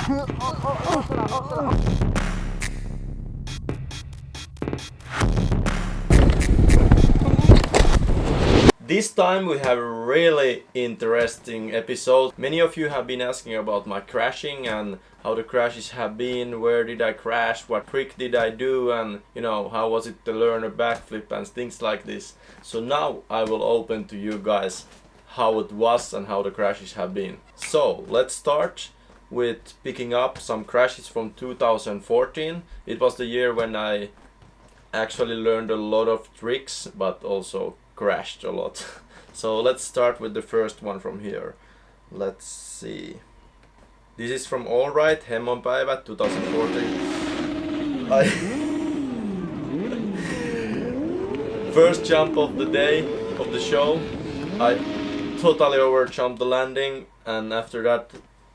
This time we have a really interesting episode. Many of you have been asking about my crashing and how the crashes have been, where did I crash, what trick did I do, and you know, how was it to learn a backflip and things like this. So now I will open to you guys how it was and how the crashes have been. So let's start with picking up some crashes from 2014. It was the year when I actually learned a lot of tricks but also crashed a lot. So let's start with the first one from here. Let's see. This is from Alright, Hemmonpäivät 2014. First jump of the day, of the show. I totally overjumped the landing, and after that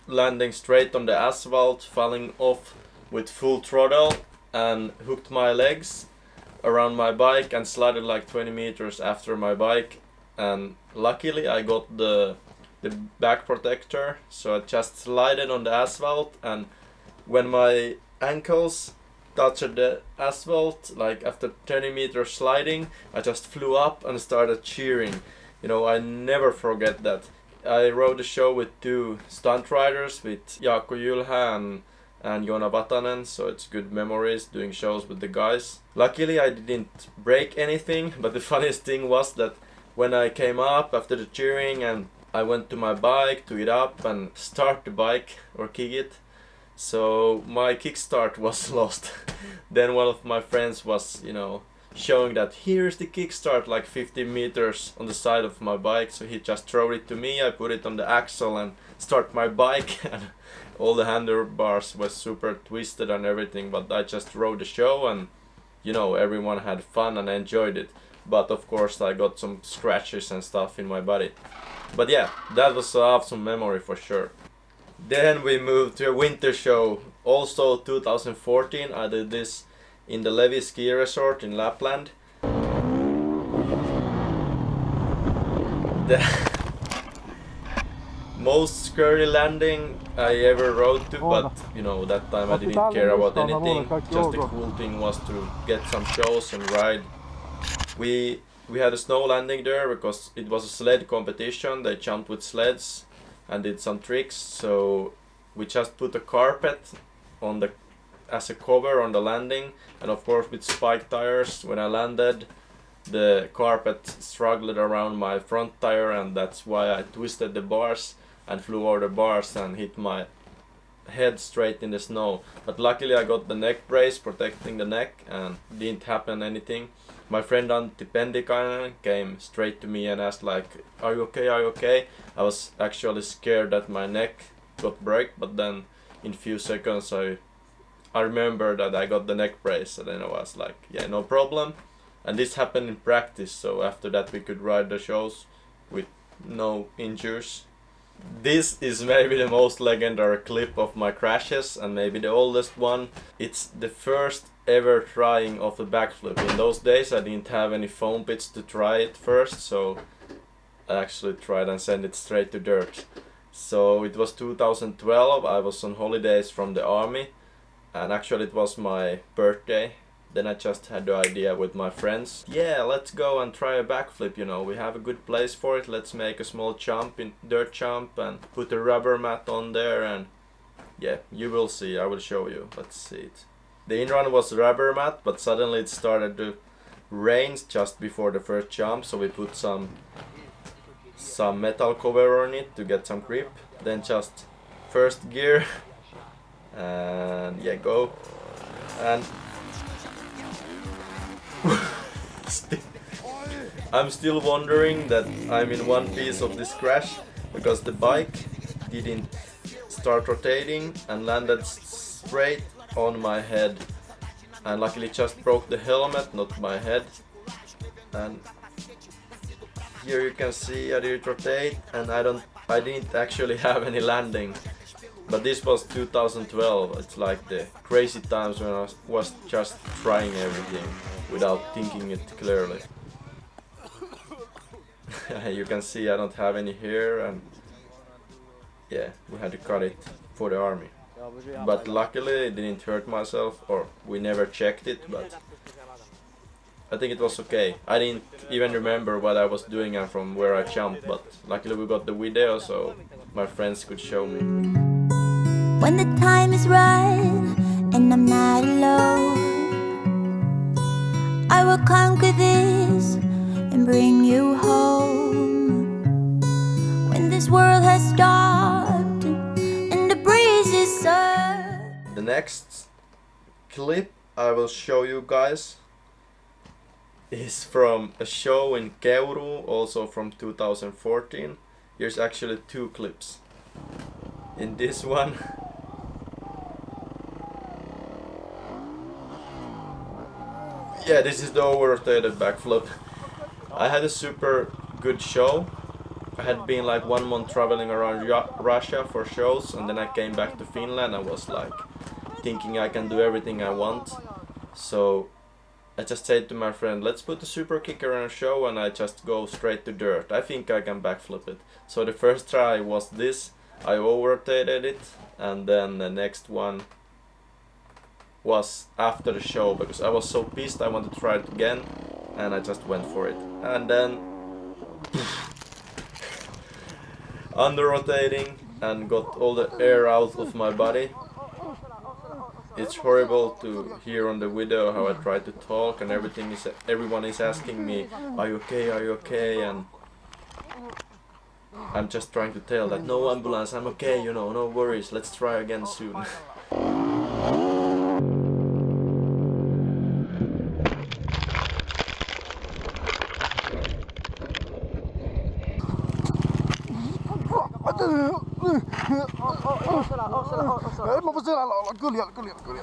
landing straight on the asphalt, falling off with full throttle and hooked my legs around my bike and slided like 20 meters after my bike, and luckily I got the back protector, so I just slided on the asphalt, and when my ankles touched the asphalt, like after 20 meters sliding, I just flew up and started cheering. You know, I never forget that. I rode the show with two stunt riders, with Jaakko Jylhä and Joona Vatanen, so it's good memories doing shows with the guys. Luckily I didn't break anything, but the funniest thing was that when I came up after the cheering and I went to my bike to get up and start the bike or kick it, so my kickstart was lost. Then one of my friends was, you know, showing that here's the kickstart like 50 meters on the side of my bike, so he just threw it to me. I put it on the axle and start my bike, and all the handlebars was super twisted and everything, but I just rode the show, and you know, everyone had fun and enjoyed it. But of course I got some scratches and stuff in my body. But yeah, that was an awesome memory for sure. Then we moved to a winter show, also 2014. I did this in the Levi ski resort in Lapland. The most scary landing I ever rode to, but you know, that time I didn't care about anything. Just the cool thing was to get some shows and ride. We had a snow landing there because it was a sled competition. They jumped with sleds and did some tricks, so we just put a carpet on the as a cover on the landing, and of course with spike tires. When I landed, the carpet struggled around my front tire, and that's why I twisted the bars and flew over the bars and hit my head straight in the snow. But luckily I got the neck brace protecting the neck and didn't happen anything. My friend Antti Pendikainen came straight to me and asked like, are you okay, are you okay? I was actually scared that my neck got break, but then in few seconds I remember that I got the neck brace, and then I was like, yeah, no problem. And this happened in practice, so after that we could ride the shows with no injuries. This is maybe the most legendary clip of my crashes, and maybe the oldest one. It's the first ever trying of a backflip. In those days I didn't have any foam pits to try it first, so I actually tried and sent it straight to dirt. So it was 2012, I was on holidays from the army, and actually it was my birthday. Then I just had the idea with my friends, yeah, let's go and try a backflip, you know, we have a good place for it, let's make a small jump, in dirt jump, and put a rubber mat on there, and yeah, you will see, I will show you, let's see it. The in-run was rubber mat, but suddenly it started to rain just before the first jump, so we put some metal cover on it to get some grip. Then just first gear, and yeah, go, and I'm still wondering that I'm in one piece of this crash, because the bike didn't start rotating and landed straight on my head, and luckily just broke the helmet, not my head. And here you can see I did rotate, and I didn't actually have any landing. But this was 2012, it's like the crazy times when I was just trying everything without thinking it clearly. You can see I don't have any hair, and yeah, we had to cut it for the army. But luckily it didn't hurt myself, or we never checked it, but I think it was okay. I didn't even remember what I was doing and from where I jumped, but luckily we got the video so my friends could show me. When the time is right and I'm not alone, I will conquer this and bring you home. When this world has stopped and the breeze is served. The next clip I will show you guys is from a show in Keuru, also from 2014. Here's actually two clips. In this one, yeah, this is the over-rotated backflip. I had a super good show. I had been like 1 month traveling around Russia for shows, and then I came back to Finland. I was like thinking I can do everything I want. So I just said to my friend, let's put the super kicker on a show and I just go straight to dirt. I think I can backflip it. So the first try was this. I over-rotated it, and then the next one was after the show because I was so pissed I wanted to try it again, and I just went for it. And then under-rotating and got all the air out of my body. It's horrible to hear on the video how I try to talk and everyone is asking me, are you okay, and I'm just trying to tell that no ambulance, I'm okay, you know, no worries, let's try again soon.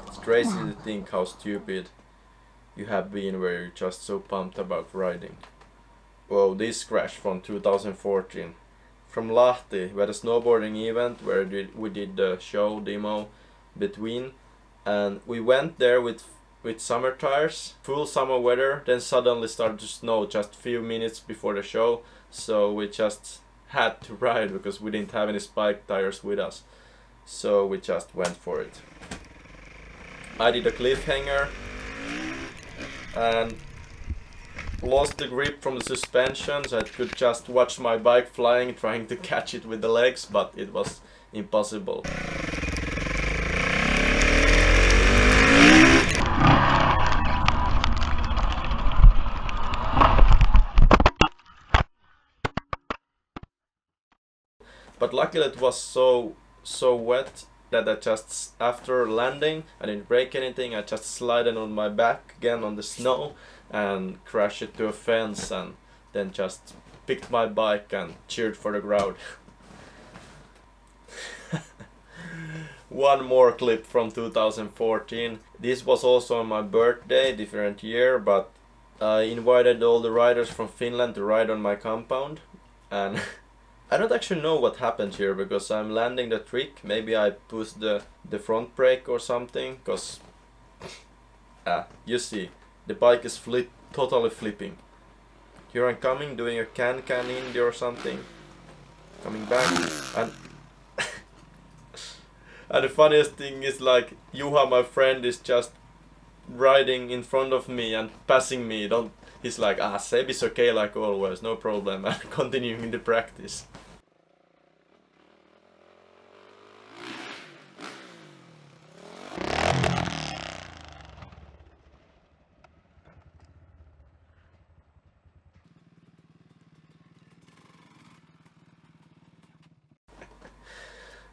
It's crazy to think how stupid you have been where you're just so pumped about riding. Well, this crash from 2014. From Lahti, we had a snowboarding event where we did the show demo between, and we went there with summer tires, full summer weather, then suddenly started to snow just a few minutes before the show, so we just had to ride because we didn't have any spike tires with us, so we just went for it. I did a cliffhanger and lost the grip from the suspension, so I could just watch my bike flying, trying to catch it with the legs, but it was impossible. But luckily it was so wet that I just, after landing, I didn't break anything, I just slided on my back again on the snow and crashed it to a fence, and then just picked my bike and cheered for the crowd. One more clip from 2014. This was also on my birthday, different year, but I invited all the riders from Finland to ride on my compound, and I don't actually know what happened here because I'm landing the trick. Maybe I pushed the front brake or something, because you see, the bike is totally flipping. Here I'm coming, doing a can Indy or something. Coming back, and and the funniest thing is, like, Juha, my friend, is just riding in front of me and passing me. He's like, Seb is okay like always, no problem, and continuing the practice.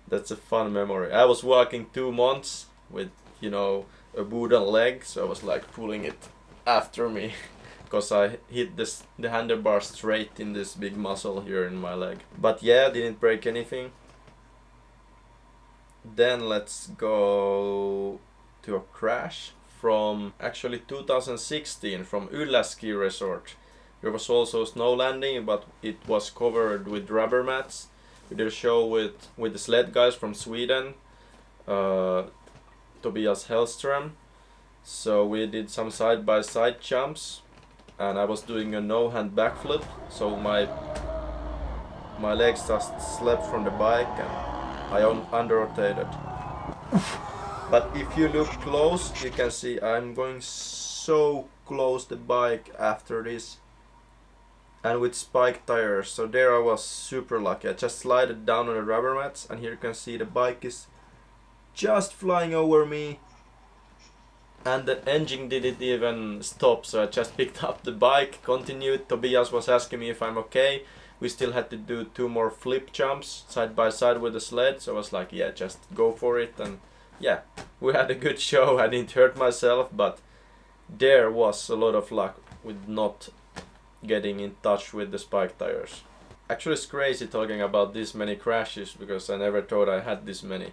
That's a fun memory. I was walking 2 months with, you know, a wooden leg, so I was like pulling it after me because I hit the handlebar straight in this big muscle here in my leg. But yeah, didn't break anything. Then let's go to a crash from actually 2016 from Yllä Ski Resort. There was also snow landing, but it was covered with rubber mats. We did a show with the sled guys from Sweden, Tobias Hellström. So we did some side-by-side jumps, and I was doing a no-hand backflip, so my legs just slipped from the bike and I under-rotated. But if you look close, you can see I'm going so close the bike after this. And with spike tires, so there I was super lucky. I just slided down on the rubber mats, and here you can see the bike is just flying over me. And the engine didn't even stop, so I just picked up the bike, continued. Tobias was asking me if I'm okay. We still had to do 2 more flip jumps side by side with the sled, so I was like, yeah, just go for it. And yeah, we had a good show. I didn't hurt myself, but there was a lot of luck with not getting in touch with the spike tires. Actually, it's crazy talking about this many crashes because I never thought I had this many.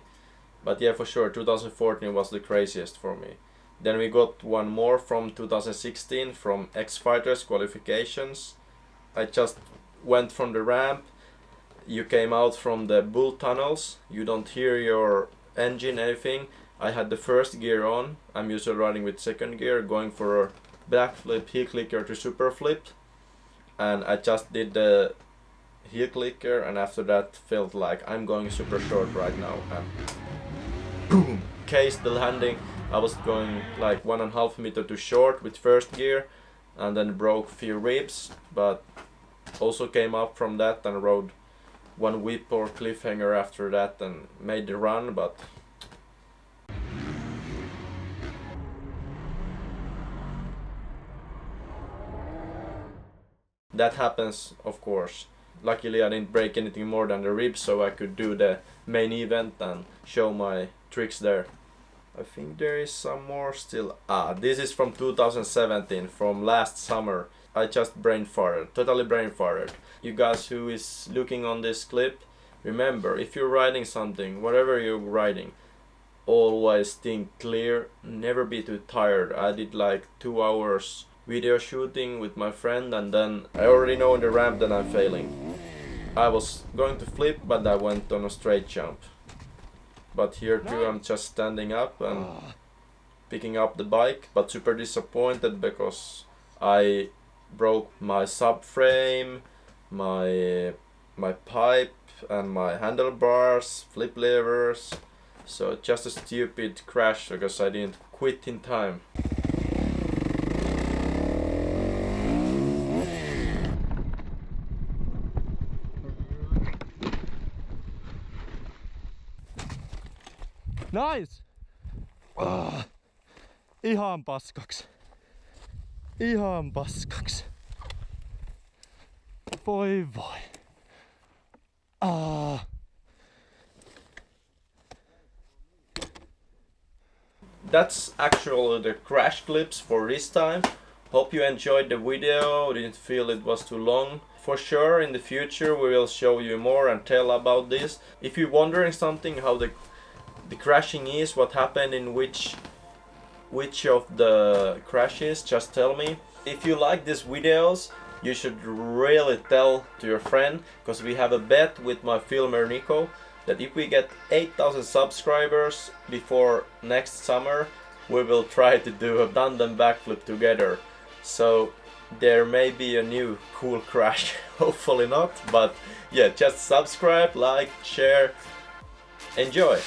But yeah, for sure, 2014 was the craziest for me. Then we got one more from 2016 from X Fighters qualifications. I just went from the ramp. You came out from the bull tunnels. You don't hear your engine, anything. I had the first gear on. I'm usually riding with second gear, going for a backflip, heel clicker to super flip. And I just did the heel clicker, and after that felt like I'm going super short right now. And boom! Cased the landing. I was going like 1.5 meter too short with first gear, and then broke few ribs, but also came up from that and rode one whip or cliffhanger after that and made the run, but that happens, of course. Luckily I didn't break anything more than the ribs, so I could do the main event and show my tricks there. I think there is some more still. This is from 2017, from last summer. I just brain farted, totally brain farted. You guys who is looking on this clip, remember, if you're riding something, whatever you're riding, always think clear, never be too tired. I did like 2 hours video shooting with my friend, and then I already know in the ramp that I'm failing. I was going to flip, but I went on a straight jump. But here too I'm just standing up and picking up the bike, but super disappointed because I broke my subframe, my pipe and my handlebars, flip levers. So just a stupid crash because I didn't quit in time. Nice! Ihan paskaks. Ihan paskaks. Voi voi. That's actually the crash clips for this time. Hope you enjoyed the video, didn't feel it was too long. For sure in the future we will show you more and tell about this. If you're wondering something how the crashing is, what happened in which of the crashes, just tell me. If you like these videos, you should really tell to your friend, because we have a bet with my filmer Niko that if we get 8,000 subscribers before next summer, we will try to do a tandem backflip together. So there may be a new cool crash, hopefully not, but yeah, just subscribe, like, share, enjoy!